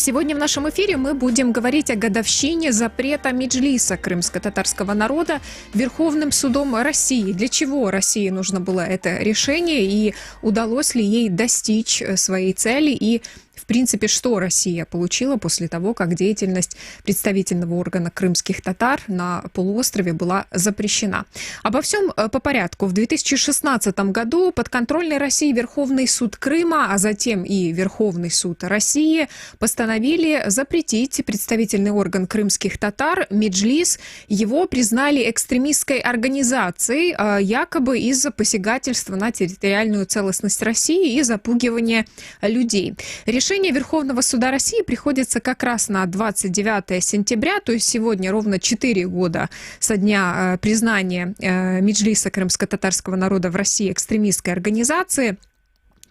Сегодня в нашем эфире мы будем говорить о годовщине запрета Меджлиса крымско-татарского народа Верховным судом России. Для чего России нужно было это решение и удалось ли ей достичь своей цели и в принципе, что Россия получила после того, как деятельность представительного органа крымских татар на полуострове была запрещена. Обо всем по порядку. В 2016 году подконтрольный России Верховный суд Крыма, а затем и Верховный суд России постановили запретить представительный орган крымских татар Меджлис. Его признали экстремистской организацией, якобы из-за посягательства на территориальную целостность России и запугивания людей. Решение Верховного суда России приходится как раз на 29 сентября, то есть сегодня ровно 4 года со дня признания Меджлиса крымско-татарского народа в России экстремистской организацией.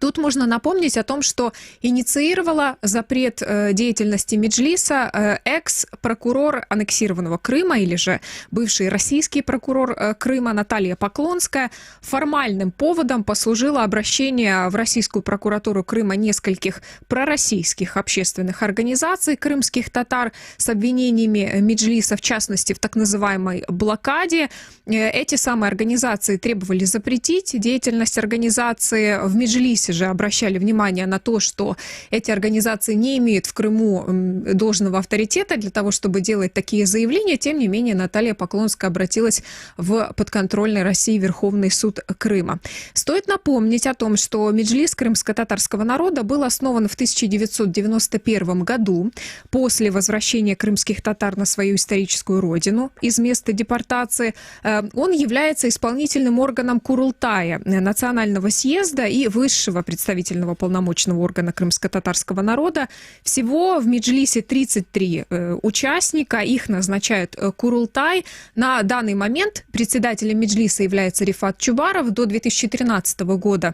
Тут можно напомнить о том, что инициировала запрет деятельности Меджлиса экс-прокурор аннексированного Крыма, или же бывший российский прокурор Крыма Наталья Поклонская. Формальным поводом послужило обращение в российскую прокуратуру Крыма нескольких пророссийских общественных организаций крымских татар с обвинениями Меджлиса, в частности, в так называемой блокаде. Эти самые организации требовали запретить деятельность организации. В Меджлисе же обращали внимание на то, что эти организации не имеют в Крыму должного авторитета для того, чтобы делать такие заявления. Тем не менее, Наталья Поклонская обратилась в подконтрольный России Верховный суд Крыма. Стоит напомнить о том, что Меджлис крымско-татарского народа был основан в 1991 году после возвращения крымских татар на свою историческую родину из места депортации. Он является исполнительным органом Курултая, Национального съезда и высшего представительного полномочного органа крымско-татарского народа. Всего в Меджлисе 33 участника, их назначает Курултай. На данный момент председателем Меджлиса является Рифат Чубаров. До 2013 года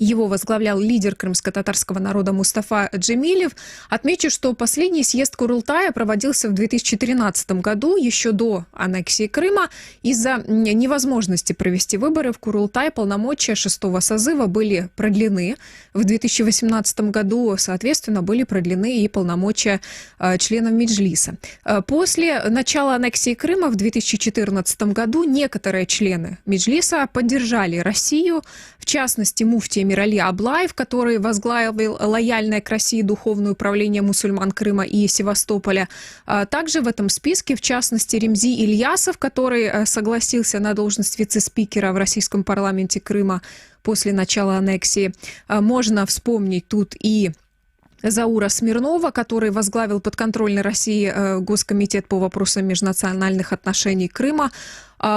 его возглавлял лидер крымско-татарского народа Мустафа Джемилев. Отмечу, что последний съезд Курултая проводился в 2013 году, еще до аннексии Крыма. Из-за невозможности провести выборы в Курултай полномочия 6-го созыва были продлены. В 2018 году, соответственно, были продлены и полномочия членов Меджлиса. После начала аннексии Крыма в 2014 году некоторые члены Меджлиса поддержали Россию, в частности, муфтий Мирали Аблаев, который возглавил лояльное к России духовное управление мусульман Крыма и Севастополя. Также в этом списке, в частности, Ремзи Ильясов, который согласился на должность вице-спикера в российском парламенте Крыма после начала аннексии. Можно вспомнить тут и Заура Смирнова, который возглавил подконтрольный России Госкомитет по вопросам межнациональных отношений Крыма.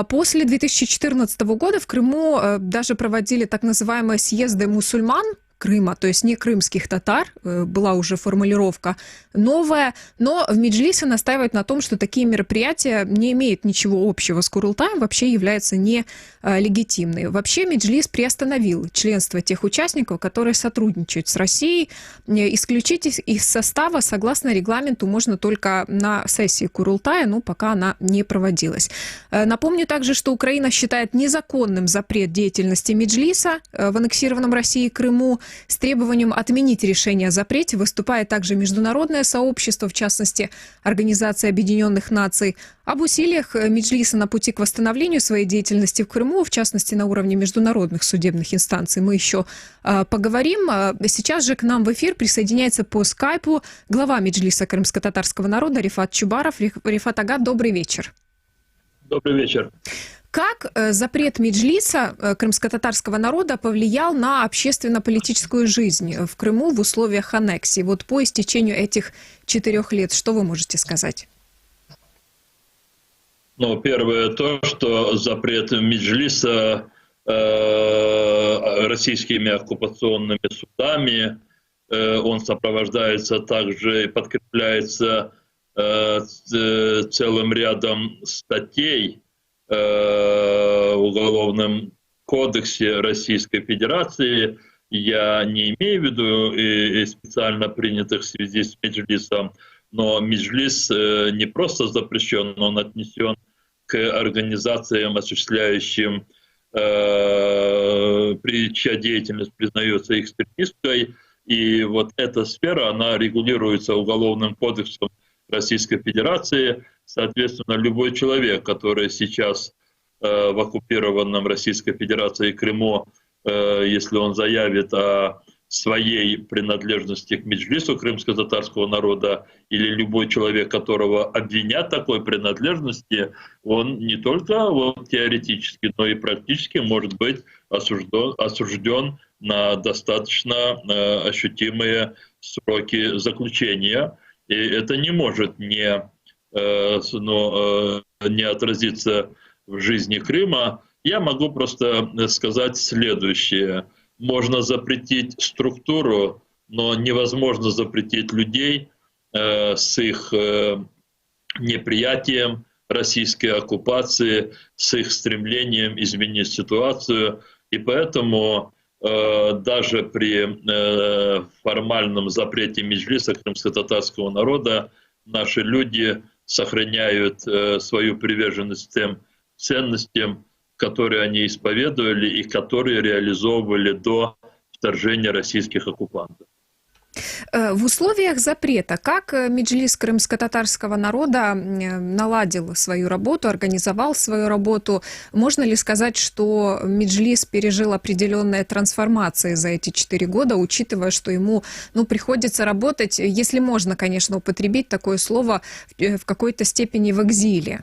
После 2014 года в Крыму даже проводили так называемые съезды мусульман Крыма, то есть не крымских татар, была уже формулировка новая, но в Меджлисе настаивают на том, что такие мероприятия не имеют ничего общего с Курултаем, вообще являются нелегитимными. Вообще Меджлис приостановил членство тех участников, которые сотрудничают с Россией. Исключить их из состава, согласно регламенту, можно только на сессии Курултая, но пока она не проводилась. Напомню также, что Украина считает незаконным запрет деятельности Меджлиса в аннексированном России Крыму. С требованием отменить решение о запрете выступает также международное сообщество, в частности, Организация Объединенных Наций. Об усилиях Меджлиса на пути к восстановлению своей деятельности в Крыму, в частности, на уровне международных судебных инстанций, мы еще поговорим. Сейчас же к нам в эфир присоединяется по скайпу глава Меджлиса крымско-татарского народа Рифат Чубаров. Рифат ага, добрый вечер. Добрый вечер. Как запрет Меджлиса крымско-татарского народа повлиял на общественно-политическую жизнь в Крыму в условиях аннексии? Вот по истечению этих 4 лет, что вы можете сказать? Ну, первое то, что запрет Меджлиса российскими оккупационными судами, он сопровождается также и подкрепляется целым рядом статей в Уголовном кодексе Российской Федерации. Я не имею в виду и специально принятых в связи с Меджлисом, но Меджлис не просто запрещен, но он отнесен к организациям, осуществляющим, чья деятельность признается экстремистской, И вот эта сфера, она регулируется Уголовным кодексом Российской Федерации. Соответственно, любой человек, который сейчас в оккупированном Российской Федерацией Крыму, если он заявит о своей принадлежности к Меджлису крымско-татарского народа, или любой человек, которого обвинят в такой принадлежности, он не только вот, теоретически, но и практически может быть осужден на достаточно ощутимые сроки заключения. И это не может не отразиться в жизни Крыма. Я могу просто сказать следующее. Можно запретить структуру, но невозможно запретить людей с их неприятием российской оккупации, с их стремлением изменить ситуацию. И поэтому даже при формальном запрете Меджлиса крымско-татарского народа наши люди сохраняют свою приверженность тем ценностям, которые они исповедовали и которые реализовывали до вторжения российских оккупантов. В условиях запрета, как Меджлис крымско-татарского народа наладил свою работу, организовал свою работу? Можно ли сказать, что Меджлис пережил определенные трансформации за эти 4 года, учитывая, что ему приходится работать, если можно, конечно, употребить такое слово, в какой-то степени в экзиле?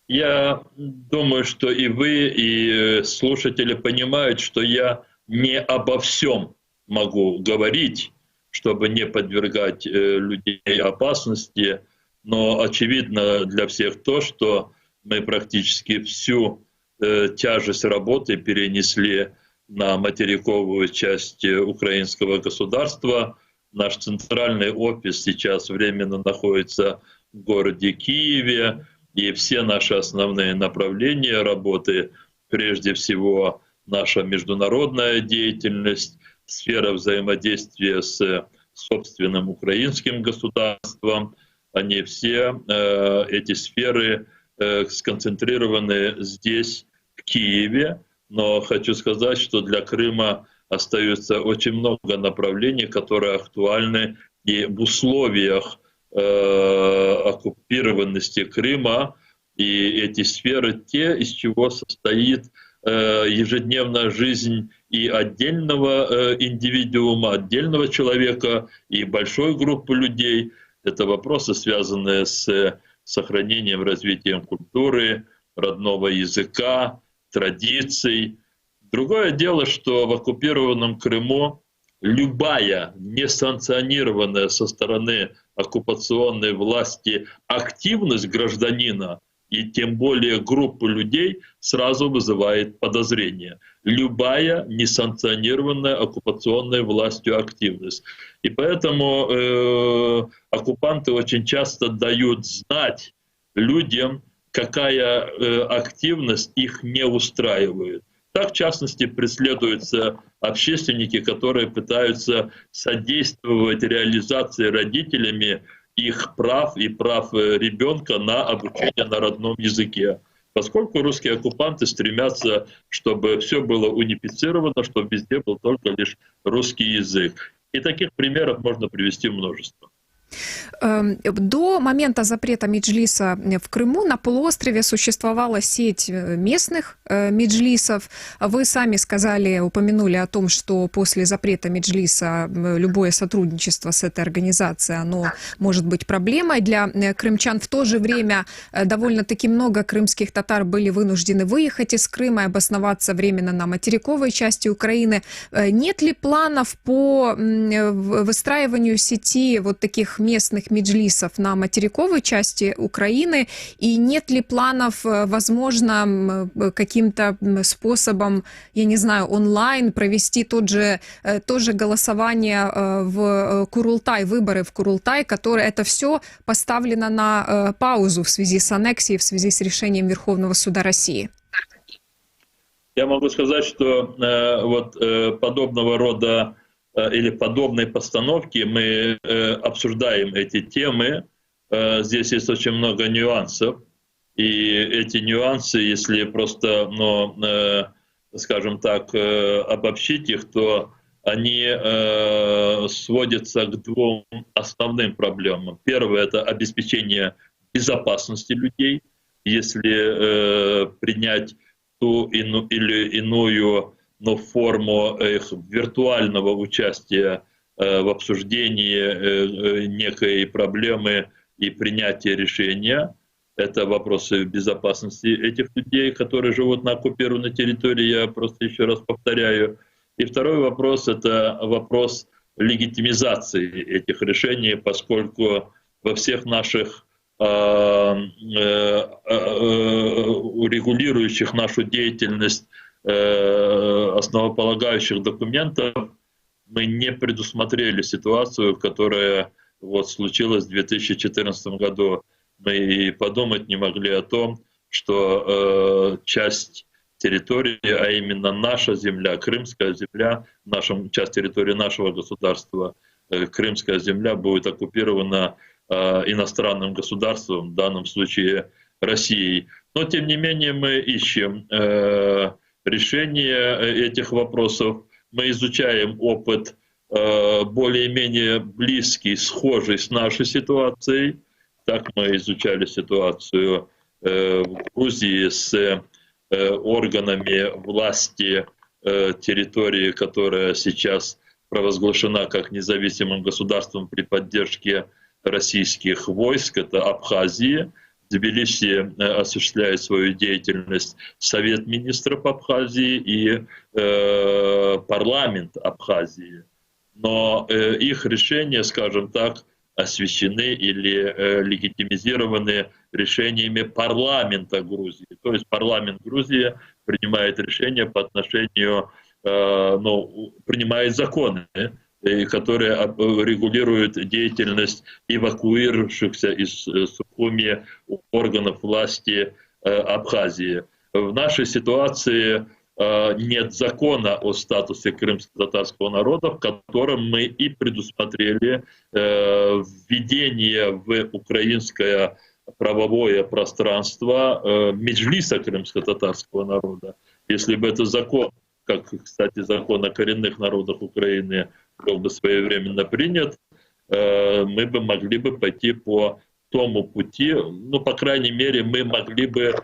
Я думаю, что и вы, и слушатели понимают, что я не обо всем могу говорить, чтобы не подвергать людей опасности, но очевидно для всех то, что мы практически всю тяжесть работы перенесли на материковую часть украинского государства. Наш центральный офис сейчас временно находится в городе Киеве, и все наши основные направления работы, прежде всего наша международная деятельность, сфера взаимодействия с собственным украинским государством, они все, эти сферы, сконцентрированы здесь, в Киеве. Но хочу сказать, что для Крыма остается очень много направлений, которые актуальны и в условиях оккупированности Крыма, и эти сферы те, из чего состоит ежедневная жизнь и отдельного индивидуума, отдельного человека, и большой группы людей. Это вопросы, связанные с сохранением, развитием культуры, родного языка, традиций. Другое дело, что в оккупированном Крыму любая несанкционированная со стороны оккупационной власти активность гражданина и тем более группы людей сразу вызывает подозрение. Любая несанкционированная оккупационной властью активность. И поэтому оккупанты очень часто дают знать людям, какая активность их не устраивает. Так, в частности, преследуются общественники, которые пытаются содействовать реализации родителями их прав и прав ребенка на обучение на родном языке. Поскольку русские оккупанты стремятся, чтобы все было унифицировано, чтобы везде был только лишь русский язык. И таких примеров можно привести множество. До момента запрета Меджлиса в Крыму на полуострове существовала сеть местных меджлисов. Вы сами упомянули о том, что после запрета Меджлиса любое сотрудничество с этой организацией, оно может быть проблемой для крымчан. В то же время довольно-таки много крымских татар были вынуждены выехать из Крыма и обосноваться временно на материковой части Украины. Нет ли планов по выстраиванию сети вот таких местных меджлисов на материковой части Украины, и нет ли планов, возможно, каким-то способом, я не знаю, онлайн провести тоже голосование в Курултай, выборы в Курултай, которые это все поставлено на паузу в связи с аннексией, в связи с решением Верховного суда России? Я могу сказать, что подобного рода или подобной постановки мы обсуждаем эти темы. Здесь есть очень много нюансов. И эти нюансы, если просто, скажем так, обобщить их, то они сводятся к двум основным проблемам. Первое – это обеспечение безопасности людей. Если принять ту или иную форму их виртуального участия в обсуждении некой проблемы и принятия решения, это вопросы безопасности этих людей, которые живут на оккупированной территории, я просто еще раз повторяю. И второй вопрос – это вопрос легитимизации этих решений, поскольку во всех наших регулирующих нашу деятельность основополагающих документов мы не предусмотрели ситуацию, которая случилась в 2014 году. Мы и подумать не могли о том, что часть территории, а именно наша земля, крымская земля, часть территории нашего государства, крымская земля, будет оккупирована иностранным государством, в данном случае Россией. Но, тем не менее, мы ищем решение этих вопросов. Мы изучаем опыт более-менее близкий, схожий с нашей ситуацией. Так мы изучали ситуацию в Грузии с органами власти территории, которая сейчас провозглашена как независимым государством при поддержке российских войск, это Абхазия. В Тбилиси осуществляет свою деятельность Совет министров Абхазии и парламент Абхазии. Но их решения, скажем так, освящены или легитимизированы решениями парламента Грузии. То есть парламент Грузии принимает решения по отношению, принимает законы, которые регулируют деятельность эвакуировавшихся из Сухуми органов власти Абхазии. В нашей ситуации нет закона о статусе крымско-татарского народа, в котором мы и предусмотрели введение в украинское правовое пространство меджлиса крымско-татарского народа. Если бы это закон, как, кстати, закон о коренных народах Украины, был бы своевременно принят, мы бы могли бы пойти по тому пути, по крайней мере, мы могли бы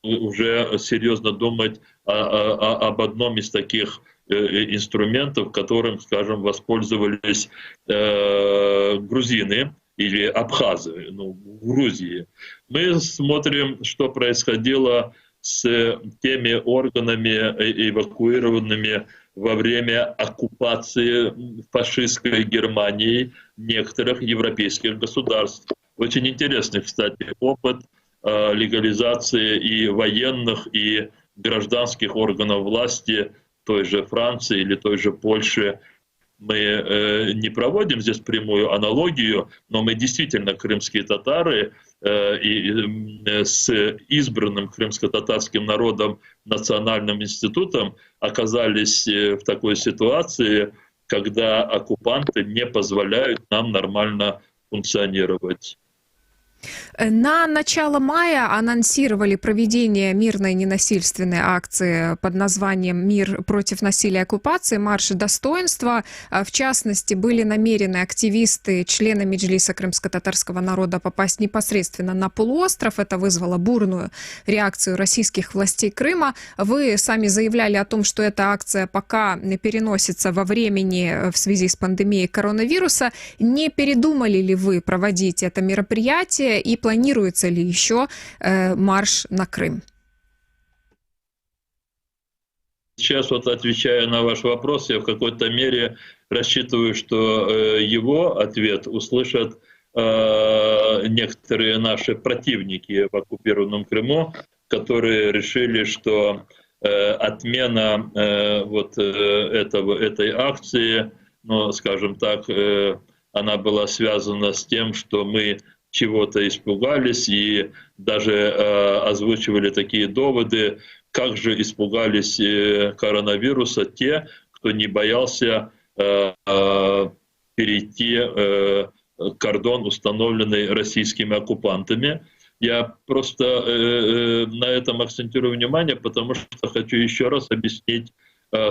уже серьезно думать об одном из таких инструментов, которым, скажем, воспользовались грузины или абхазы в Грузии. Мы смотрим, что происходило с теми органами, эвакуированными во время оккупации фашистской Германии некоторых европейских государств. Очень интересный, кстати, опыт легализации и военных, и гражданских органов власти той же Франции или той же Польши. Мы не проводим здесь прямую аналогию, но мы действительно крымские татары и с избранным крымско-татарским народом национальным институтом оказались в такой ситуации, когда оккупанты не позволяют нам нормально функционировать. На начало мая анонсировали проведение мирной ненасильственной акции под названием «Мир против насилия и оккупации. Марш достоинства». В частности, были намерены активисты, члены Меджлиса крымско-татарского народа попасть непосредственно на полуостров. Это вызвало бурную реакцию российских властей Крыма. Вы сами заявляли о том, что эта акция пока переносится во времени в связи с пандемией коронавируса. Не передумали ли вы проводить это мероприятие? И планируется ли еще марш на Крым? Сейчас отвечая на ваш вопрос, я в какой-то мере рассчитываю, что его ответ услышат некоторые наши противники в оккупированном Крыму, которые решили, что отмена этой акции, скажем так, она была связана с тем, что мы чего-то испугались и даже озвучивали такие доводы, как же испугались коронавируса те, кто не боялся перейти кордон, установленный российскими оккупантами. Я просто на этом акцентирую внимание, потому что хочу еще раз объяснить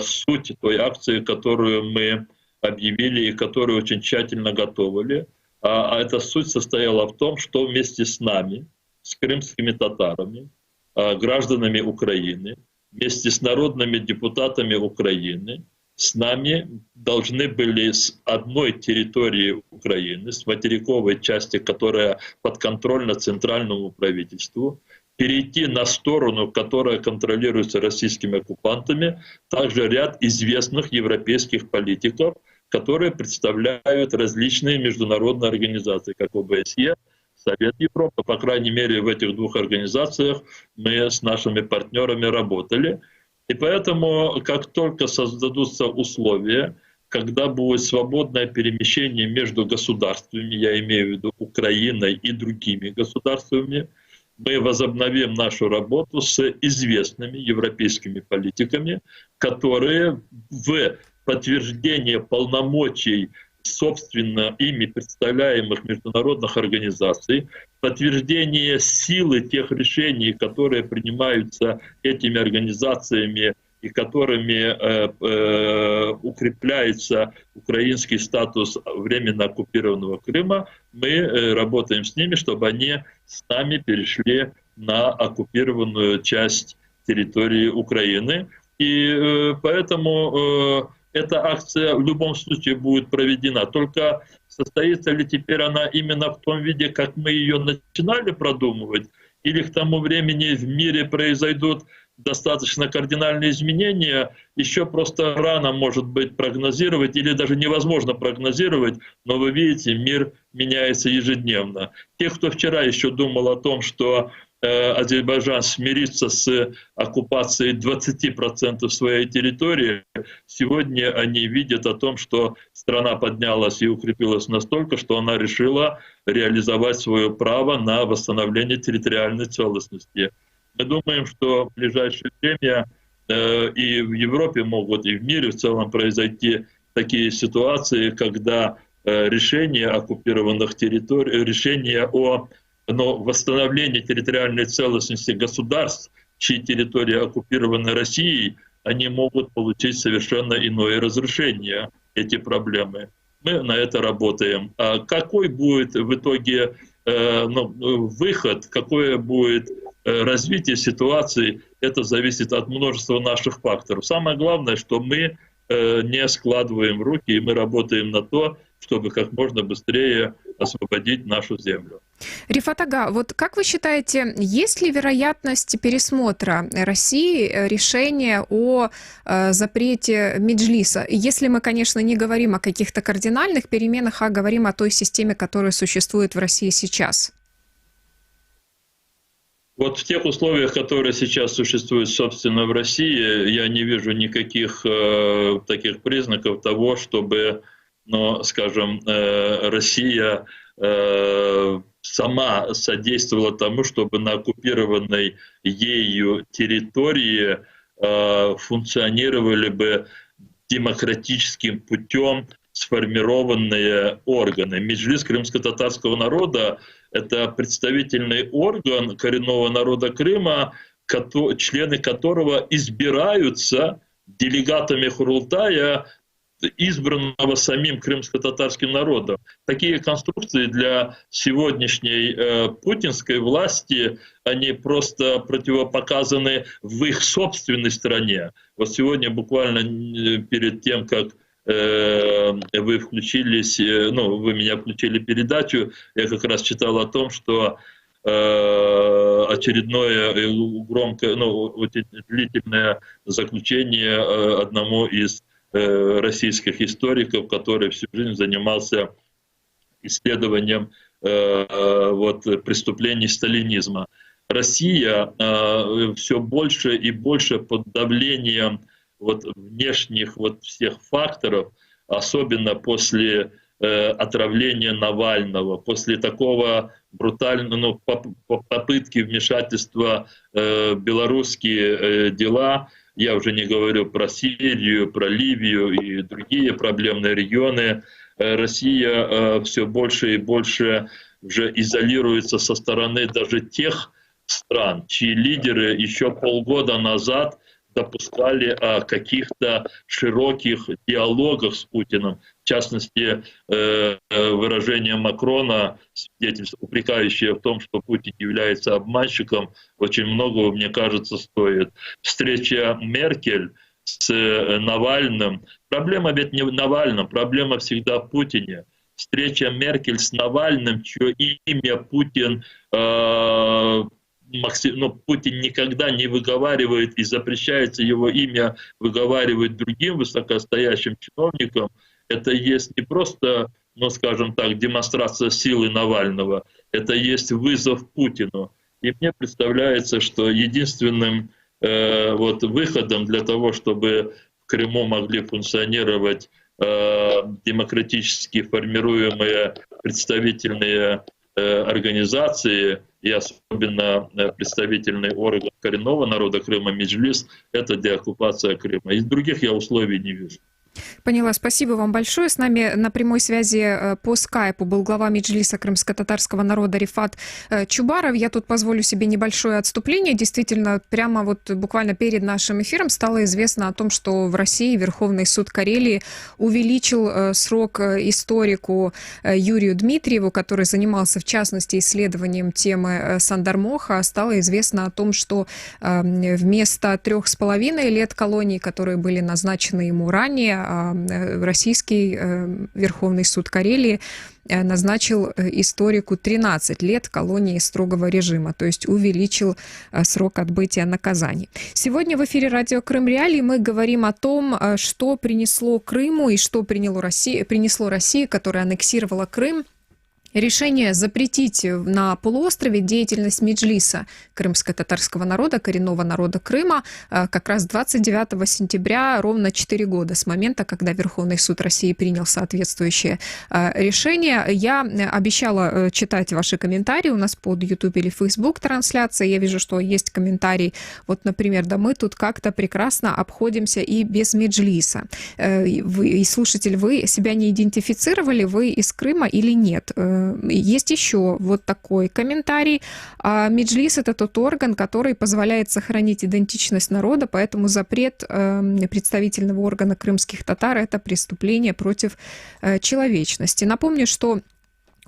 суть той акции, которую мы объявили и которую очень тщательно готовили. А эта суть состояла в том, что вместе с нами, с крымскими татарами, гражданами Украины, вместе с народными депутатами Украины, с нами должны были с одной территории Украины, с материковой части, которая подконтрольна центральному правительству, перейти на сторону, которая контролируется российскими оккупантами, также ряд известных европейских политиков, которые представляют различные международные организации, как ОБСЕ, Совет Европы. По крайней мере, в этих двух организациях мы с нашими партнерами работали. И поэтому, как только создадутся условия, когда будет свободное перемещение между государствами, я имею в виду Украиной и другими государствами, мы возобновим нашу работу с известными европейскими политиками, которые в подтверждение полномочий собственно ими представляемых международных организаций, подтверждение силы тех решений, которые принимаются этими организациями и которыми укрепляется украинский статус временно оккупированного Крыма, мы работаем с ними, чтобы они с нами перешли на оккупированную часть территории Украины. И поэтому эта акция в любом случае будет проведена. Только состоится ли теперь она именно в том виде, как мы ее начинали продумывать, или к тому времени в мире произойдут достаточно кардинальные изменения, еще просто рано, может быть, прогнозировать, или даже невозможно прогнозировать, но вы видите, мир меняется ежедневно. Те, кто вчера еще думал о том, что Азербайджан смирится с оккупацией 20% своей территории, сегодня они видят о том, что страна поднялась и укрепилась настолько, что она решила реализовать свое право на восстановление территориальной целостности. Мы думаем, что в ближайшее время и в Европе могут, и в мире в целом произойти такие ситуации, когда решение оккупированных территорий, решение о восстановлении территориальной целостности государств, чьи территории оккупированы Россией, они могут получить совершенно иное разрешение, эти проблемы. Мы на это работаем. А какой будет в итоге выход, какое будет развитие ситуации, это зависит от множества наших факторов. Самое главное, что мы не складываем руки, и мы работаем на то, чтобы как можно быстрее освободить нашу землю. Рифат ага, вот как вы считаете, есть ли вероятность пересмотра России решения о запрете Меджлиса? Если мы, конечно, не говорим о каких-то кардинальных переменах, а говорим о той системе, которая существует в России сейчас. Вот в тех условиях, которые сейчас существуют, собственно, в России, я не вижу никаких таких признаков того, чтобы, скажем, Россия сама содействовала тому, чтобы на оккупированной ею территории функционировали бы демократическим путем сформированные органы. Меджлис крымско-татарского народа — это представительный орган коренного народа Крыма, члены которого избираются делегатами Курултая, избранного самим крымско-татарским народом. Такие конструкции для сегодняшней путинской власти, они просто противопоказаны в их собственной стране. Вот сегодня буквально перед тем, как вы включились, вы меня включили передачу, я как раз читал о том, что очередное громкое, очень длительное заключение одному из российских историков, который всю жизнь занимался исследованием преступлений сталинизма. Россия все больше и больше под давлением внешних всех факторов, особенно после отравления Навального, после такого брутального попытки вмешательства в белорусские дела. Я уже не говорю про Сирию, про Ливию и другие проблемные регионы. Россия все больше и больше уже изолируется со стороны даже тех стран, чьи лидеры еще полгода назад допускали о каких-то широких диалогах с Путиным. В частности, выражение Макрона, свидетельство, упрекающее в том, что Путин является обманщиком, очень многого, мне кажется, стоит. Встреча Меркель с Навальным. Проблема ведь не в Навальном, проблема всегда в Путине. Встреча Меркель с Навальным, чье имя Путин, Путин никогда не выговаривает и запрещается его имя выговаривать другим высокостоящим чиновникам, это есть не просто, скажем так, демонстрация силы Навального, это есть вызов Путину. И мне представляется, что единственным выходом для того, чтобы в Крыму могли функционировать демократически формируемые представительные организации и особенно представительный орган коренного народа Крыма Меджлис, это деоккупация Крыма. Из других я условий не вижу. Поняла, спасибо вам большое. С нами на прямой связи по скайпу был глава Меджлиса крымско-татарского народа Рифат Чубаров. Я тут позволю себе небольшое отступление. Действительно, прямо буквально перед нашим эфиром стало известно о том, что в России Верховный суд Карелии увеличил срок историку Юрию Дмитриеву, который занимался в частности исследованием темы Сандармоха. Стало известно о том, что вместо 3,5 лет колонии, которые были назначены ему ранее, российский Верховный суд Карелии назначил историку 13 лет колонии строгого режима, то есть увеличил срок отбытия наказаний. Сегодня в эфире радио Крым Реалии мы говорим о том, что принесло Крыму и что принесло России, которая аннексировала Крым, решение запретить на полуострове деятельность Меджлиса крымско-татарского народа, коренного народа Крыма, как раз 29 сентября, ровно 4 года с момента, когда Верховный суд России принял соответствующее решение. Я обещала читать ваши комментарии у нас под YouTube или Facebook трансляция. Я вижу, что есть комментарий, например, да мы тут как-то прекрасно обходимся и без Меджлиса. Вы, слушатель, вы себя не идентифицировали, вы из Крыма или нет? Есть еще такой комментарий. Меджлис — это тот орган, который позволяет сохранить идентичность народа, поэтому запрет представительного органа крымских татар — это преступление против человечности. Напомню, что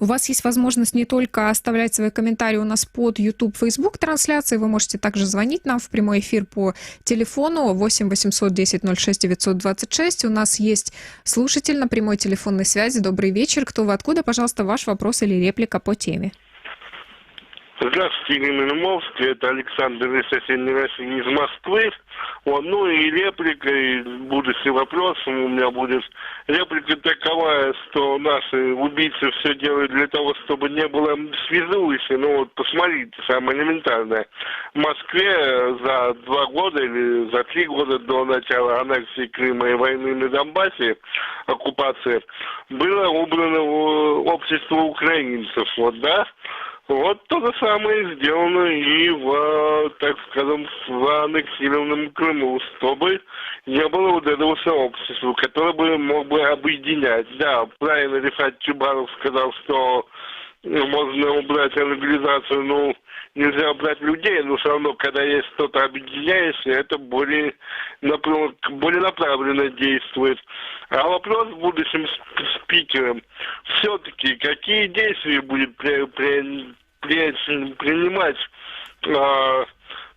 у вас есть возможность не только оставлять свои комментарии у нас под YouTube, Facebook трансляции, вы можете также звонить нам в прямой эфир по телефону 8 800 10 06 926. У нас есть слушатель на прямой телефонной связи. Добрый вечер. Кто вы, откуда? Пожалуйста, ваш вопрос или реплика по теме. Здравствуйте, Ирина Юмовская, это Александр из соседней России, из Москвы. И реплика, и будущий вопрос у меня будет. Реплика такова, что наши убийцы все делают для того, чтобы не было связующей. Посмотрите, самое элементарное. В Москве за 2 года или за 3 года до начала аннексии Крыма и войны на Донбассе, оккупации, было убрано общество украинцев, то же самое сделано и в аннексированном Крыму, чтобы не было этого сообщества, которое бы мог бы объединять. Да, правильно Рифат Чубаров сказал, что можно убрать легализацию, нельзя убрать людей, но все равно, когда есть что-то объединяющее, это более направленно действует. А вопрос в будущем спикерам. Все-таки какие действия будет принимать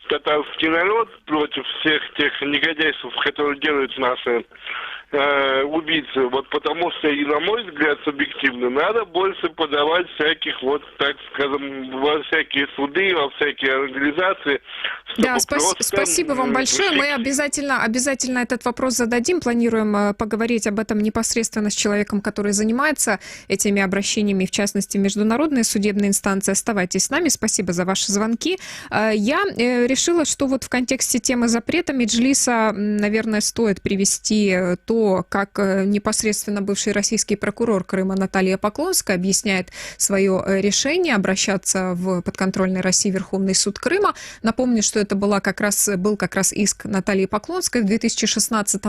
татарский народ против всех тех негодяйств, которые делают наши убийцы? Потому что, и на мой взгляд, субъективно, надо больше подавать всяких, во всякие суды, во всякие организации. Да, спасибо вам большое. Мы обязательно этот вопрос зададим. Планируем поговорить об этом непосредственно с человеком, который занимается этими обращениями, в частности, международные судебные инстанции. Оставайтесь с нами. Спасибо за ваши звонки. Я решила, что в контексте темы запрета Меджлиса, наверное, стоит привести то того, как непосредственно бывший российский прокурор Крыма Наталья Поклонская объясняет свое решение обращаться в подконтрольный России Верховный суд Крыма. Напомню, что это был как раз иск Натальи Поклонской в 2016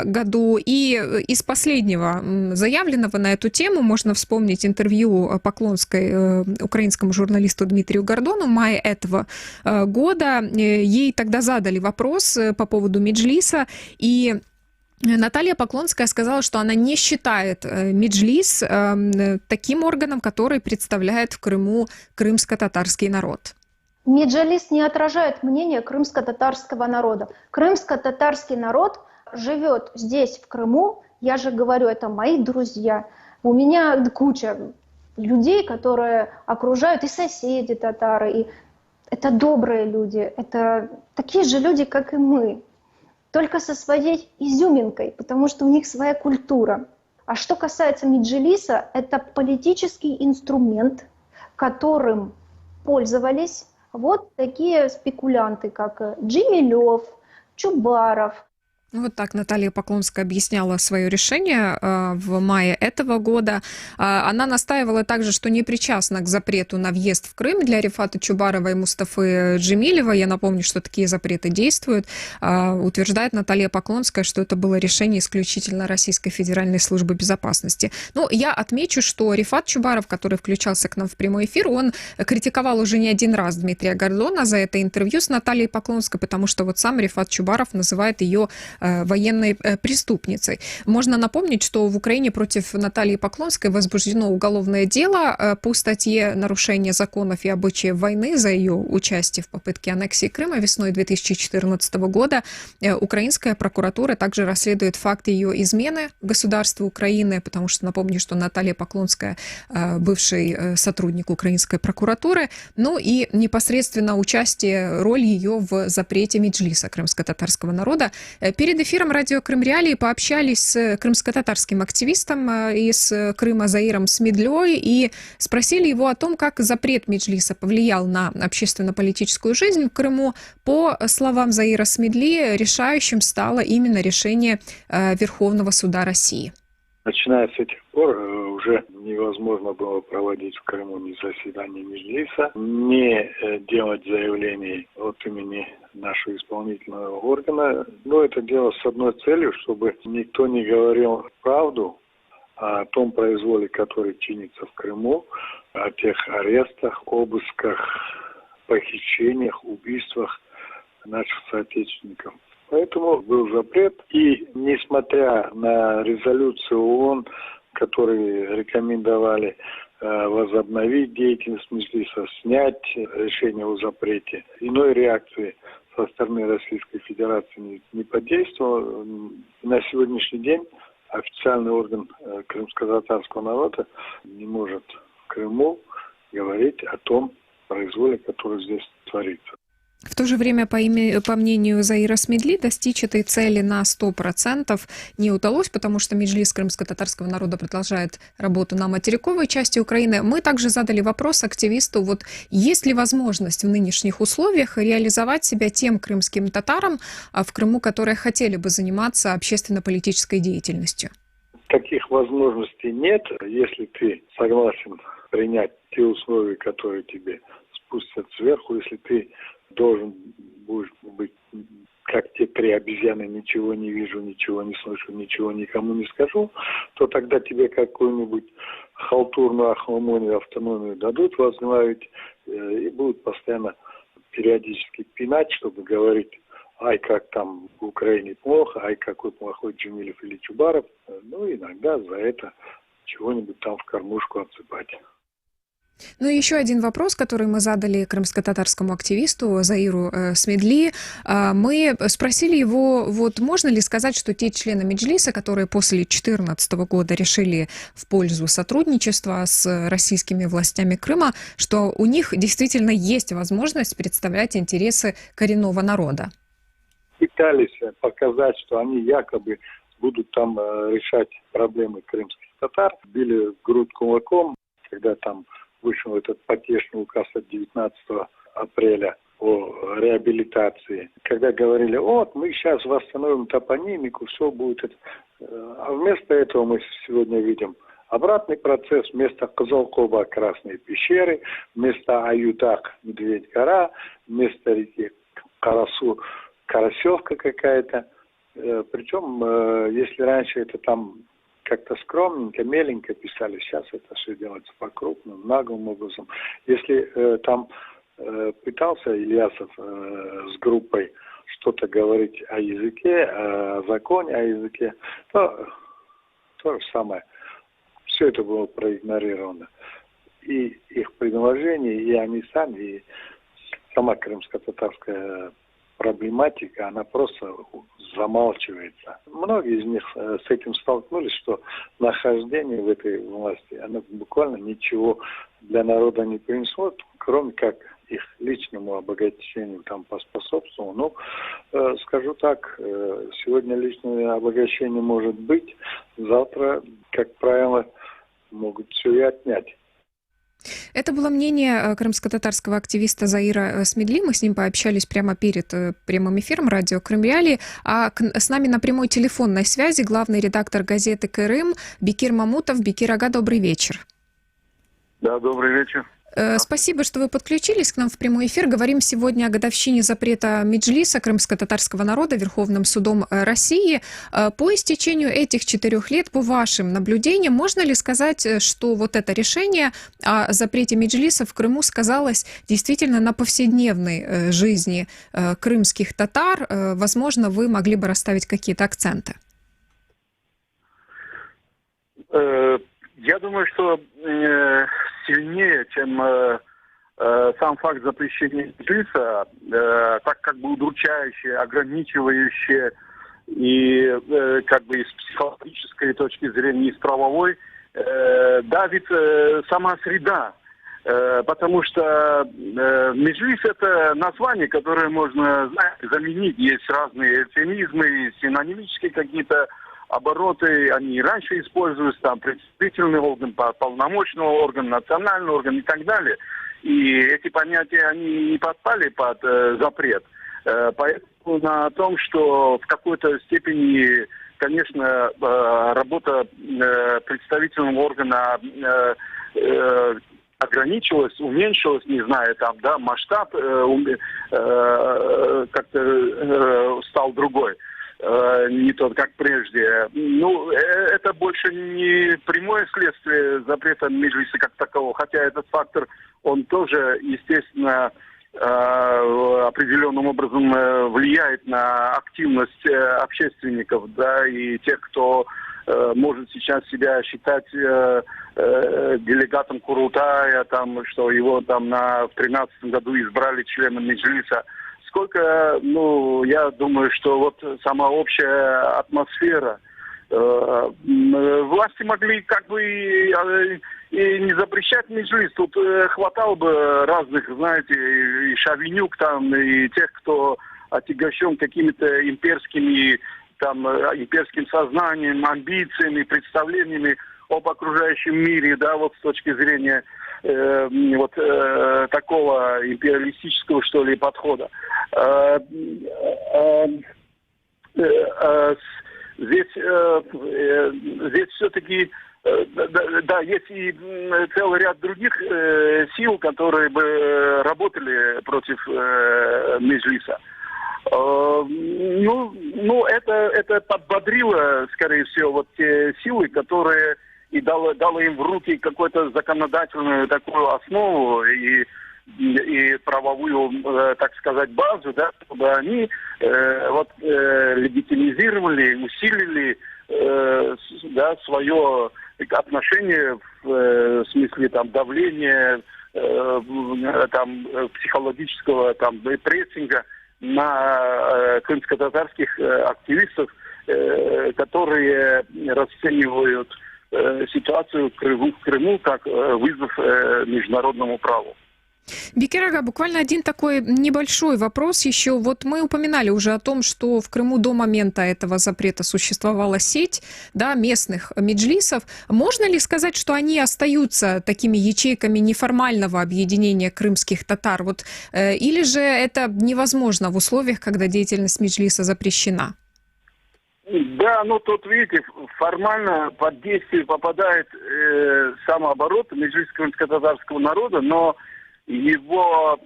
году. И из последнего заявленного на эту тему можно вспомнить интервью Поклонской украинскому журналисту Дмитрию Гордону в мае этого года. Ей тогда задали вопрос по поводу Меджлиса, и Наталья Поклонская сказала, что она не считает Меджлис таким органом, который представляет в Крыму крымско-татарский народ. Меджлис не отражает мнение крымско-татарского народа. Крымско-татарский народ живет здесь, в Крыму. Я же говорю, это мои друзья. У меня куча людей, которые окружают, и соседи татары, и это добрые люди, это такие же люди, как и мы, только со своей изюминкой, потому что у них своя культура. А что касается Меджлиса, это политический инструмент, которым пользовались вот такие спекулянты, как Джемилев, Чубаров. Вот так Наталья Поклонская объясняла свое решение в мае этого года. Она настаивала также, что не причастна к запрету на въезд в Крым для Рифата Чубарова и Мустафы Джемилева. Я напомню, что такие запреты действуют. Утверждает Наталья Поклонская, что это было решение исключительно Российской Федеральной службы безопасности. Ну, я отмечу, что Рифат Чубаров, который включался к нам в прямой эфир, он критиковал уже не один раз Дмитрия Гордона за это интервью с Натальей Поклонской, потому что вот сам Рифат Чубаров называет ее военной преступницей. Можно напомнить, что в Украине против Натальи Поклонской возбуждено уголовное дело по статье «Нарушение законов и обычаев войны» за ее участие в попытке аннексии Крыма весной 2014 года. Украинская прокуратура также расследует факт ее измены государству Украины, потому что, напомню, что Наталья Поклонская бывший сотрудник украинской прокуратуры, ну и непосредственно участие, роль ее в запрете Меджлиса крымско-татарского народа. Перед эфиром радио Крым Реалии пообщались с крымско-татарским активистом из Крыма Заиром Смедлёй и спросили его о том, как запрет Меджлиса повлиял на общественно-политическую жизнь в Крыму. По словам Заира Смедли, решающим стало именно решение Верховного суда России. Начиная с этих пор уже невозможно было проводить в Крыму ни заседания Меджлиса, ни делать заявлений от имени нашего исполнительного органа. Но это дело с одной целью, чтобы никто не говорил правду о том произволе, который чинится в Крыму, о тех арестах, обысках, похищениях, убийствах наших соотечественников. Поэтому был запрет, и несмотря на резолюцию ООН, которые рекомендовали возобновить деятельность Меджлиса, снять решение о запрете, иной реакции со стороны Российской Федерации не подействовало. На сегодняшний день официальный орган крымско-татарского народа не может в Крыму говорить о том произволе, который здесь творится. В то же время, по мнению Заира Смедли, достичь этой цели на 100% не удалось, потому что Меджлис крымско-татарского народа продолжает работу на материковой части Украины. Мы также задали вопрос активисту, вот есть ли возможность в нынешних условиях реализовать себя тем крымским татарам в Крыму, которые хотели бы заниматься общественно-политической деятельностью? Таких возможностей нет. Если ты согласен принять те условия, которые тебе спустят сверху, если ты должен будешь быть, как те три обезьяны, ничего не вижу, ничего не слышу, ничего никому не скажу, то тогда тебе какую-нибудь халтурную ахламонию, автономию дадут возглавить и будут постоянно периодически пинать, чтобы говорить, ай, как там в Украине плохо, ай, какой плохой Джемилев или Чубаров. Ну, иногда за это чего-нибудь там в кормушку отсыпать. Ну и еще один вопрос, который мы задали крымско-татарскому активисту Заиру Смедли. Мы спросили его, вот можно ли сказать, что те члены Меджлиса, которые после 2014 года решили в пользу сотрудничества с российскими властями Крыма, что у них действительно есть возможность представлять интересы коренного народа? Пытались показать, что они якобы будут там решать проблемы крымских татар, били в грудь кулаком, когда там вышел этот потешный указ от 19 апреля о реабилитации. Когда говорили, вот, мы сейчас восстановим топонимику, все будет. А вместо этого мы сегодня видим обратный процесс. Вместо Кызылкоба — Красные пещеры, вместо Аютак — Медведь-гора, вместо реки Карасу — Карасевка какая-то. Причем, если раньше это там как-то скромненько, меленько писали, сейчас это все делается по-крупному, наглым образом. Если там пытался Ильясов с группой что-то говорить о языке, о законе о языке, то же самое. Все это было проигнорировано. И их предложения, и они сами, и сама крымско-татарская проблематика, она просто замалчивается. Многие из них с этим столкнулись, что нахождение в этой власти, оно буквально ничего для народа не принесло, кроме как их личному обогащению там поспособствовало. Ну, скажу так, сегодня личное обогащение может быть, завтра, как правило, могут все и отнять. Это было мнение крымско-татарского активиста Заира Смедли. Мы с ним пообщались прямо перед прямым эфиром радио Крым-Реалии. А с нами на прямой телефонной связи главный редактор газеты «Крым» Бекир Мамутов. Бекир ага, добрый вечер. Да, добрый вечер. Спасибо, что вы подключились к нам в прямой эфир. Говорим сегодня о годовщине запрета Меджлиса крымско-татарского народа Верховным судом России. По истечению этих 4 лет, по вашим наблюдениям, можно ли сказать, что вот это решение о запрете Меджлиса в Крыму сказалось действительно на повседневной жизни крымских татар? Возможно, вы могли бы расставить какие-то акценты. Я думаю, что сильнее, чем сам факт запрещения Меджлиса, так как бы удручающее, ограничивающее и как бы с психологической точки зрения, и с правовой, давит сама среда. Потому что Меджлис — это название, которое можно, знаете, заменить. Есть разные эвфемизмы, синонимические какие-то обороты, они и раньше используются, там, представительный орган, полномочный орган, национальный орган и так далее. И эти понятия, они не подпали под запрет. Поэтому на том, что в какой-то степени, конечно, работа представительного органа ограничилась, уменьшилась, не знаю, там, да, масштаб как-то стал другой. Не тот, как прежде. Ну, это больше не прямое следствие запрета Меджлиса как такового, хотя этот фактор, он тоже, естественно, определенным образом влияет на активность общественников, да, и тех, кто может сейчас себя считать делегатом Курултая, там, что его там в 2013 году избрали членом Меджлиса. Сколько, ну, я думаю, что вот сама общая атмосфера, власти могли как бы и не запрещать Меджлис. Тут хватало бы разных, знаете, и Шавинюк там, и тех, кто отягощен какими-то имперским сознанием, амбициями, представлениями об окружающем мире, да, вот с точки зрения такого империалистического, что ли, подхода. Здесь все-таки, да, есть и целый ряд других сил, которые бы работали против Меджлиса. Ну, это подбодрило, скорее всего, вот те силы, которые и дало им в руки какую-то законодательную такую основу и правовую, так сказать, базу, да, чтобы они легитимизировали, усилили да, свое отношение в смысле там давления, там психологического там прессинга на крымско-татарских активистов, которые расценивают ситуацию в Крыму как вызов международному праву. Бекир Ага, буквально один такой небольшой вопрос еще. Вот мы упоминали уже о том, что в Крыму до момента этого запрета существовала сеть, да, местных меджлисов. Можно ли сказать, что они остаются такими ячейками неформального объединения крымских татар? Вот, или же это невозможно в условиях, когда деятельность меджлиса запрещена? Да, ну тут, видите, формально под действие попадает самооборот межлисского крымско-татарского народа, но его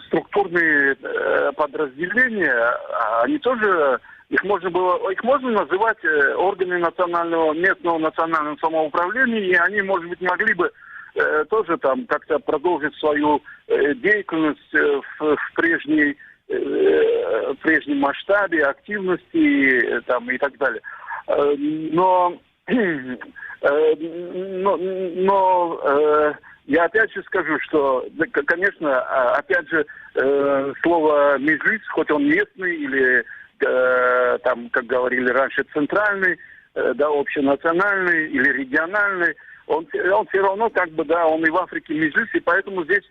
структурные подразделения, они тоже, их можно называть органы местного национального самоуправления, и они, может быть, могли бы тоже там как-то продолжить свою деятельность в прежнем масштабе, активности там, и так далее. Но я опять же скажу, что, конечно, опять же, слово «межлис», хоть он местный или, там, как говорили раньше, центральный, да, общенациональный или региональный, он все равно, как бы, да, он и в Африке межлис, и поэтому здесь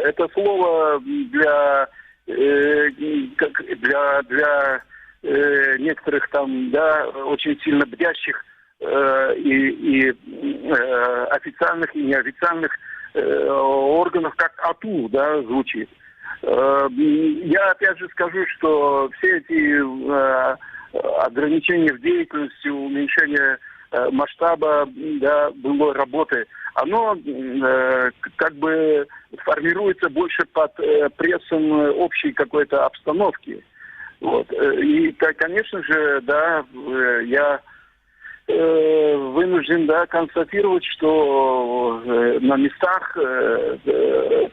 это слово для некоторых там, да, очень сильно бдящих и официальных и неофициальных органов, как АТУ, да, звучит. Я опять же скажу, что все эти ограничения в деятельности, уменьшение масштаба, да, былой работы, оно как бы формируется больше под прессом общей какой-то обстановки. Вот. И, конечно же, да, я вынужден, да, констатировать, что на местах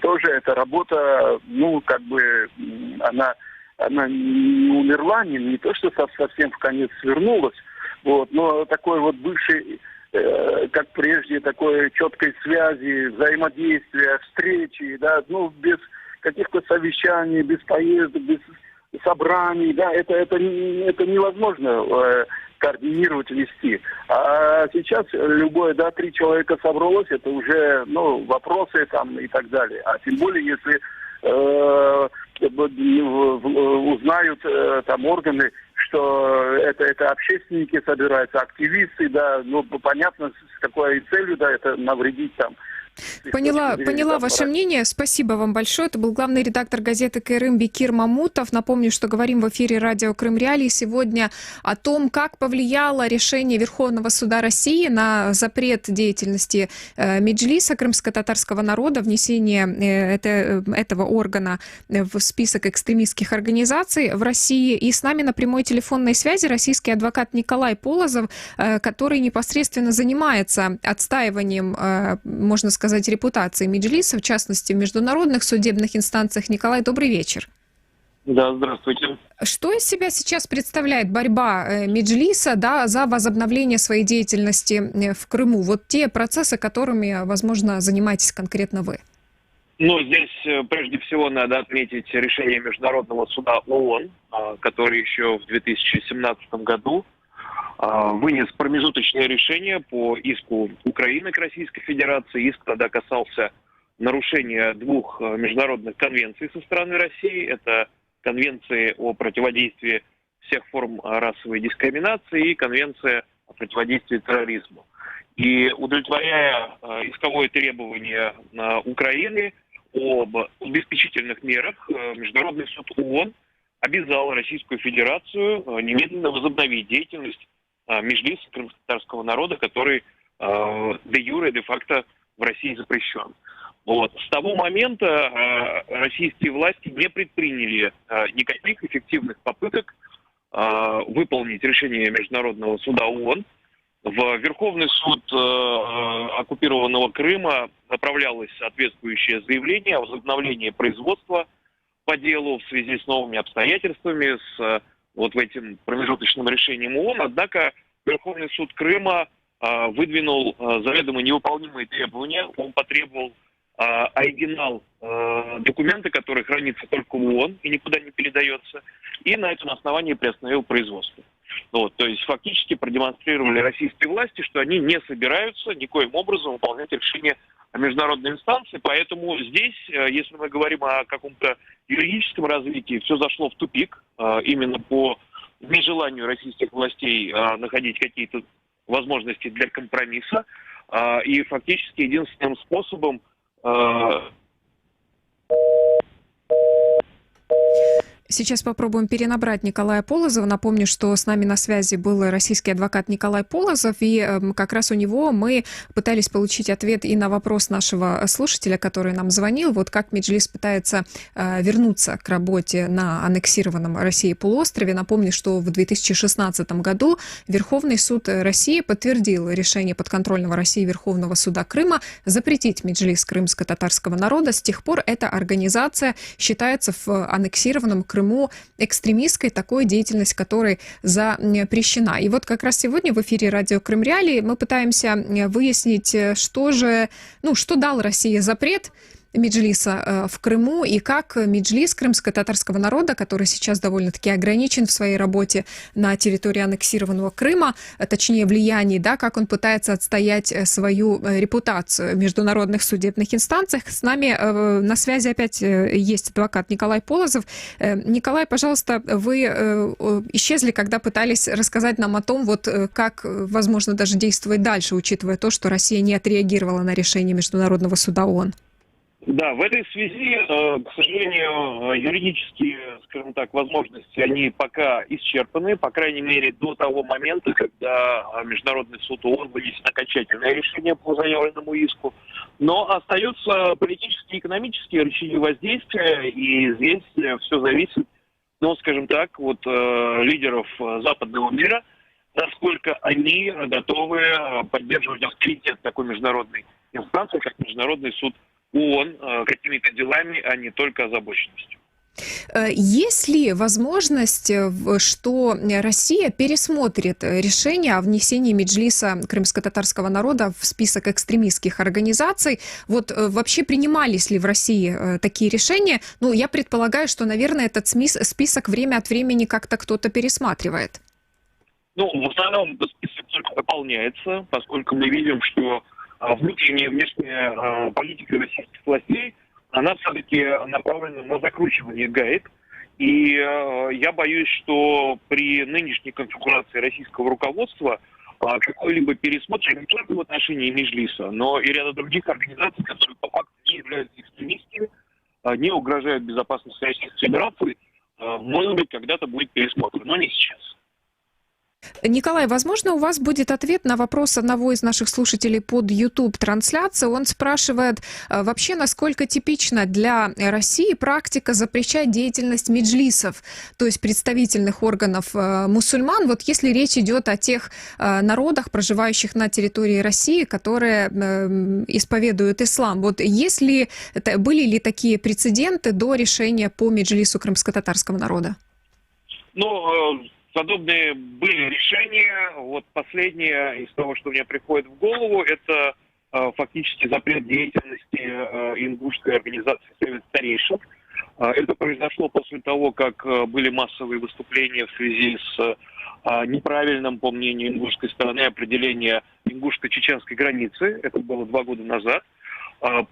тоже эта работа, ну, как бы, она не умерла, не то, что совсем в конец свернулась, вот, но такой вот бывший, как прежде, такой четкой связи, взаимодействия, встречи, да, ну, без каких-то совещаний, без поездок, без собраний, да, это невозможно координировать, вести. А сейчас любое, да, 3 человека собралось, это уже, ну, вопросы там и так далее. А тем более, если узнают там органы, что это общественники собираются, активисты, да, ну, понятно, с какой целью, да, это навредить там. Поняла ваше мнение. Спасибо вам большое. Это был главный редактор газеты КРМ Бекир Мамутов. Напомню, что говорим в эфире радио Крым Реалии сегодня о том, как повлияло решение Верховного суда России на запрет деятельности меджлиса крымско-татарского народа, внесение этого органа в список экстремистских организаций в России. И с нами на прямой телефонной связи российский адвокат Николай Полозов, который непосредственно занимается отстаиванием, можно сказать, репутации меджлиса, в частности, в международных судебных инстанциях. Николай, добрый вечер. Да, здравствуйте. Что из себя сейчас представляет борьба меджлиса, да, за возобновление своей деятельности в Крыму? Вот те процессы, которыми, возможно, занимаетесь конкретно вы. Ну, здесь прежде всего надо отметить решение Международного суда ООН, который еще в 2017 году вынес промежуточное решение по иску Украины к Российской Федерации. Иск тогда касался нарушения 2 международных конвенций со стороны России. Это Конвенции о противодействии всех форм расовой дискриминации и Конвенция о противодействии терроризму. И удовлетворяя исковое требование Украины об обеспечительных мерах, Международный суд ООН обязал Российскую Федерацию немедленно возобновить деятельность межлиса крымско-татарского народа, который де юре, де-факто в России запрещен. Вот. С того момента российские власти не предприняли никаких эффективных попыток выполнить решение Международного суда ООН. В Верховный суд оккупированного Крыма направлялось соответствующее заявление о возобновлении производства по делу в связи с новыми обстоятельствами, с вот в этим промежуточным решением ООН. Однако Верховный суд Крыма выдвинул заведомо невыполнимые требования. Он потребовал оригинал документа, который хранится только в ООН и никуда не передается, и на этом основании приостановил производство. Вот, то есть фактически продемонстрировали российские власти, что они не собираются никоим образом выполнять решения международной инстанции. Поэтому здесь, если мы говорим о каком-то юридическом развитии, все зашло в тупик именно по нежеланию российских властей находить какие-то возможности для компромисса. И фактически единственным способом Сейчас попробуем перенабрать Николая Полозова. Напомню, что с нами на связи был российский адвокат Николай Полозов, и как раз у него мы пытались получить ответ и на вопрос нашего слушателя, который нам звонил, вот как Меджлис пытается вернуться к работе на аннексированном Россией полуострове. Напомню, что в 2016 году Верховный суд России подтвердил решение подконтрольного России Верховного суда Крыма запретить Меджлис крымско-татарского народа. С тех пор эта организация считается в аннексированном Крыму экстремистской, такой деятельность которой запрещена. И вот как раз сегодня в эфире радио Крым Реалии мы пытаемся выяснить, что дал России запрет Меджлиса в Крыму и как Меджлис крымско-татарского народа, который сейчас довольно-таки ограничен в своей работе на территории аннексированного Крыма, точнее влиянии, да, как он пытается отстоять свою репутацию в международных судебных инстанциях. С нами на связи опять есть адвокат Николай Полозов. Николай, пожалуйста, вы исчезли, когда пытались рассказать нам о том, вот как возможно даже действовать дальше, учитывая то, что Россия не отреагировала на решение Международного суда ООН. Да, в этой связи, к сожалению, юридические, скажем так, возможности, они пока исчерпаны, по крайней мере, до того момента, когда Международный суд ООН вынесет окончательное решение по заявленному иску. Но остаются политические и экономические рычаги воздействия, и здесь все зависит, скажем так, от лидеров западного мира, насколько они готовы поддерживать авторитет такой международной инстанции, как Международный суд ООН, какими-то делами, а не только озабоченностью. Есть ли возможность, что Россия пересмотрит решение о внесении Меджлиса крымско-татарского народа в список экстремистских организаций? Вот вообще принимались ли в России такие решения? Я предполагаю, что, наверное, этот список время от времени как-то кто-то пересматривает. В основном этот список только дополняется, поскольку мы видим, что внутренняя и внешняя политика российских властей, она все-таки направлена на закручивание гаек. И я боюсь, что при нынешней конфигурации российского руководства какой-либо пересмотр не только в отношении Меджлиса, но и ряда других организаций, которые по факту не являются экстремистскими, не угрожают безопасности Российской Федерации, может быть, когда-то будет пересмотр, но не сейчас. Николай, возможно, у вас будет ответ на вопрос одного из наших слушателей под YouTube-трансляцией. Он спрашивает, вообще, насколько типична для России практика запрещать деятельность меджлисов, то есть представительных органов мусульман, вот если речь идет о тех народах, проживающих на территории России, которые исповедуют ислам. Вот были ли такие прецеденты до решения по Меджлису крымско-татарского народа? Подобные были решения. Вот последнее из того, что мне приходит в голову, это фактически запрет деятельности ингушской организации Совет Старейшин. Это произошло после того, как были массовые выступления в связи с неправильным, по мнению ингушской стороны, определения ингушско-чеченской границы. Это было 2 года назад.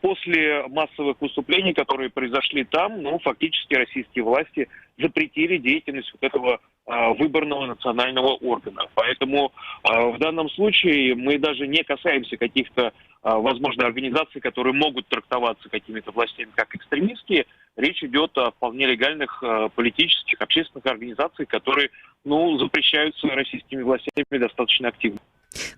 После массовых выступлений, которые произошли там, фактически российские власти запретили деятельность вот этого выборного национального органа. Поэтому в данном случае мы даже не касаемся каких-то, возможно, организаций, которые могут трактоваться какими-то властями как экстремистские. Речь идет о вполне легальных политических, общественных организациях, которые, запрещаются российскими властями достаточно активно.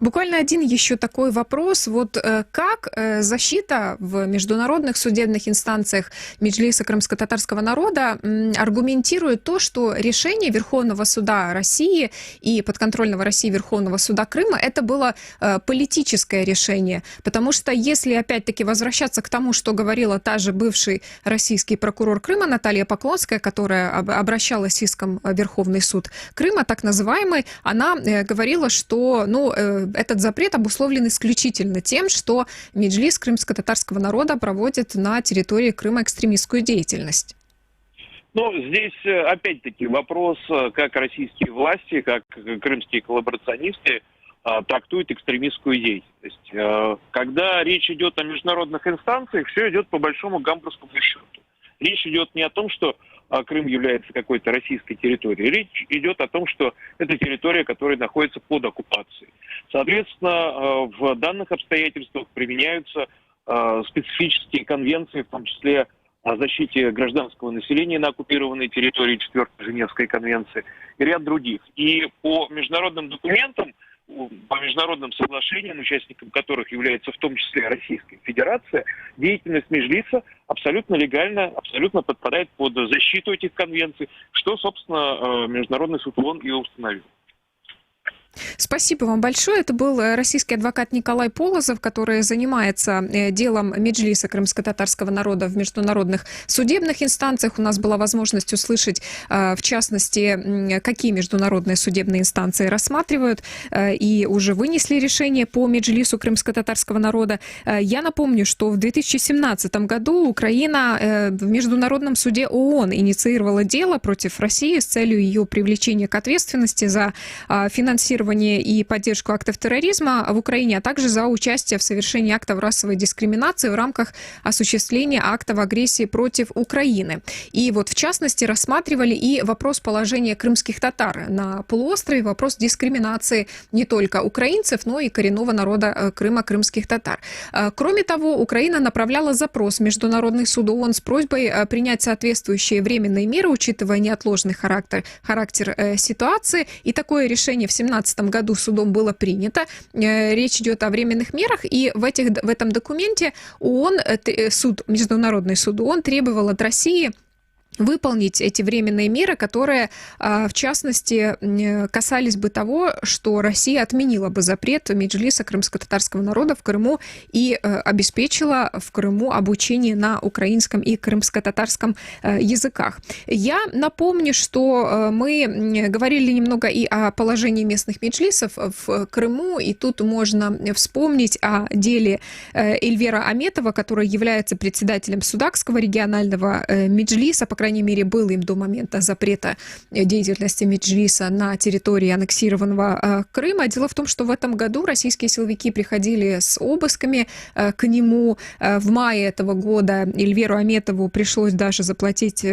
Буквально один еще такой вопрос. Вот как защита в международных судебных инстанциях Меджлиса крымско-татарского народа аргументирует то, что решение Верховного суда России и подконтрольного России Верховного суда Крыма это было политическое решение? Потому что если опять-таки возвращаться к тому, что говорила та же бывший российский прокурор Крыма Наталья Поклонская, которая обращалась с иском в Верховный суд Крыма, так называемый, она говорила, что этот запрет обусловлен исключительно тем, что Меджлис крымско-татарского народа проводит на территории Крыма экстремистскую деятельность. Но здесь, опять-таки, вопрос, как российские власти, как крымские коллаборационисты трактуют экстремистскую деятельность. Когда речь идет о международных инстанциях, все идет по большому гамбургскому счету. Речь идет не о том, что Крым является какой-то российской территорией. Речь идет о том, что это территория, которая находится под оккупацией. Соответственно, в данных обстоятельствах применяются специфические конвенции, в том числе о защите гражданского населения на оккупированной территории 4-й Женевской конвенции и ряд других. И по международным документам, по международным соглашениям, участником которых является в том числе Российская Федерация, деятельность Меджлиса абсолютно легально, абсолютно подпадает под защиту этих конвенций, что, собственно, Международный суд ООН и установил. Спасибо вам большое. Это был российский адвокат Николай Полозов, который занимается делом Меджлиса крымско-татарского народа в международных судебных инстанциях. У нас была возможность услышать, в частности, какие международные судебные инстанции рассматривают и уже вынесли решение по Меджлису крымско-татарского народа. Я напомню, что в 2017 году Украина в Международном суде ООН инициировала дело против России с целью ее привлечения к ответственности за финансирование и поддержку актов терроризма в Украине, а также за участие в совершении актов расовой дискриминации в рамках осуществления актов агрессии против Украины. И вот в частности рассматривали и вопрос положения крымских татар на полуострове, вопрос дискриминации не только украинцев, но и коренного народа Крыма, крымских татар. Кроме того, Украина направляла запрос в Международный суд ООН с просьбой принять соответствующие временные меры, учитывая неотложный характер ситуации. И такое решение в 2017 году судом было принято. Речь идет о временных мерах, и в этом документе ООН, Международный суд ООН требовал от России выполнить эти временные меры, которые, в частности, касались бы того, что Россия отменила бы запрет Меджлиса крымско-татарского народа в Крыму и обеспечила в Крыму обучение на украинском и крымско-татарском языках. Я напомню, что мы говорили немного и о положении местных меджлисов в Крыму, и тут можно вспомнить о деле Эльвира Аметова, который является председателем Судакского регионального меджлиса, по крайней мере, был им до момента запрета деятельности Меджлиса на территории аннексированного Крыма. Дело в том, что в этом году российские силовики приходили с обысками к нему. В мае этого года Эльвиру Аметову пришлось даже заплатить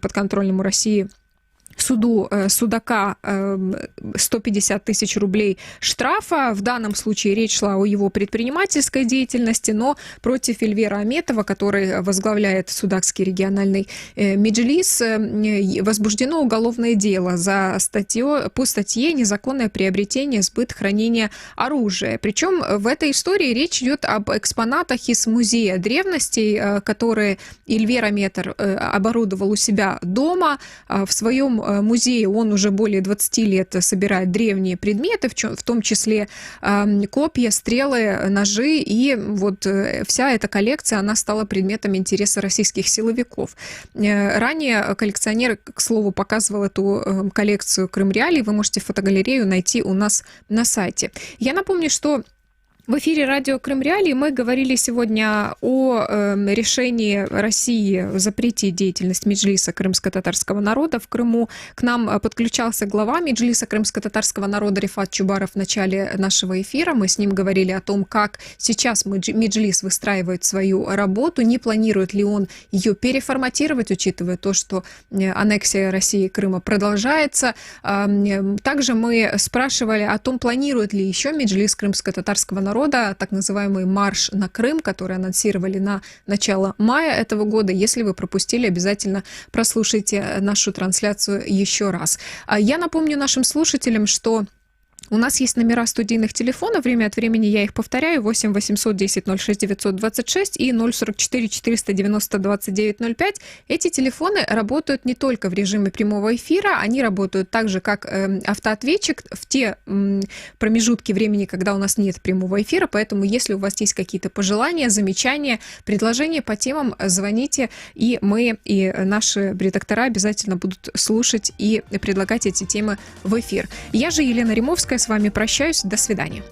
подконтрольному России суду Судака 150 тысяч рублей штрафа. В данном случае речь шла о его предпринимательской деятельности, но против Эльвира Аметова, который возглавляет Судакский региональный меджлис, возбуждено уголовное дело по статье «Незаконное приобретение, сбыт, хранение оружия». Причем в этой истории речь идет об экспонатах из музея древностей, которые Эльвир Аметов оборудовал у себя дома. В своем музее он уже более 20 лет собирает древние предметы, в том числе копья, стрелы, ножи, и вот вся эта коллекция, она стала предметом интереса российских силовиков. Ранее коллекционер, к слову, показывал эту коллекцию Крым-Реалий, вы можете фотогалерею найти у нас на сайте. Я напомню, что в эфире радио Крым-Реалии мы говорили сегодня о решении России запретить деятельность Меджлиса крымско-татарского народа в Крыму. К нам подключался глава Меджлиса крымско-татарского народа Рифат Чубаров в начале нашего эфира. Мы с ним говорили о том, как сейчас Меджлис выстраивает свою работу, не планирует ли он ее переформатировать, учитывая то, что аннексия России Крыма продолжается. Также мы спрашивали о том, планирует ли еще Меджлис крымско-татарского народа так называемый марш на Крым, который анонсировали на начало мая этого года. Если вы пропустили, обязательно прослушайте нашу трансляцию еще раз. Я напомню нашим слушателям, что у нас есть номера студийных телефонов, время от времени я их повторяю, 8 800 10 06 926 и 044 490 29 05. Эти телефоны работают не только в режиме прямого эфира, они работают так же, как автоответчик в те промежутки времени, когда у нас нет прямого эфира, поэтому если у вас есть какие-то пожелания, замечания, предложения по темам, звоните, и мы, и наши редактора обязательно будут слушать и предлагать эти темы в эфир. Я же, Елена Римовская, с вами прощаюсь. До свидания.